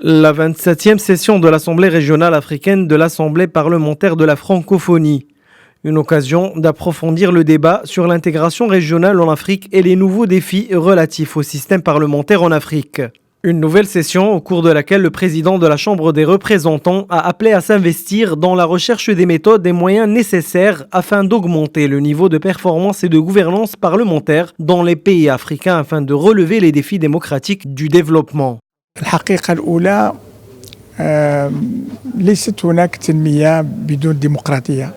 La 27e session de l'Assemblée régionale africaine de l'Assemblée parlementaire de la francophonie. Une occasion d'approfondir le débat sur l'intégration régionale en Afrique et les nouveaux défis relatifs au système parlementaire en Afrique. Une nouvelle session au cours de laquelle le président de la Chambre des représentants a appelé à s'investir dans la recherche des méthodes et moyens nécessaires afin d'augmenter le niveau de performance et de gouvernance parlementaire dans les pays africains afin de relever les défis démocratiques du développement. الحقيقة الأولى ليست هناك تنمية بدون ديمقراطية.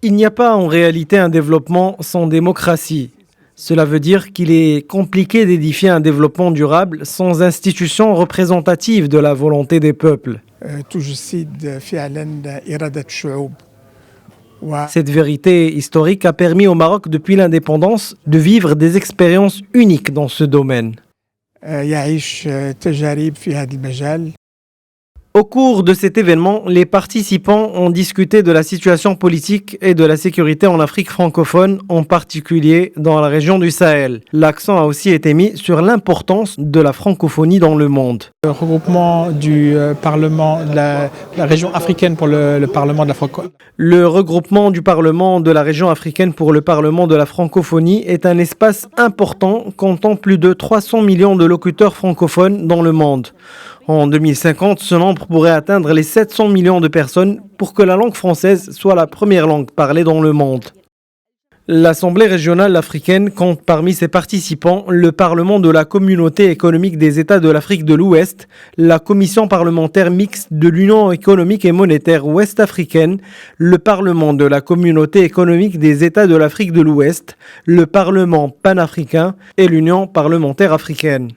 Il n'y a pas en réalité un développement sans démocratie. Cela veut dire qu'il est compliqué d'édifier un développement durable sans institutions représentatives de la volonté des peuples. تجسد فعلا إرادة الشعوب. Cette vérité historique a permis au Maroc depuis l'indépendance de vivre des expériences uniques dans ce domaine. يعيش تجارب في هذا المجال. Au cours de cet événement, les participants ont discuté de la situation politique et de la sécurité en Afrique francophone, en particulier dans la région du Sahel. L'accent a aussi été mis sur l'importance de la francophonie dans le monde. Le regroupement du Parlement de la région africaine pour le Parlement de la francophonie. Le regroupement du Parlement de la région africaine pour le Parlement de la francophonie est un espace important comptant plus de 300 millions de locuteurs francophones dans le monde. En 2050, ce nombre pourrait atteindre les 700 millions de personnes pour que la langue française soit la première langue parlée dans le monde. L'Assemblée régionale africaine compte parmi ses participants le Parlement de la Communauté économique des États de l'Afrique de l'Ouest, la Commission parlementaire mixte de l'Union économique et monétaire ouest-africaine, le Parlement de la Communauté économique des États de l'Afrique de l'Ouest, le Parlement panafricain et l'Union parlementaire africaine.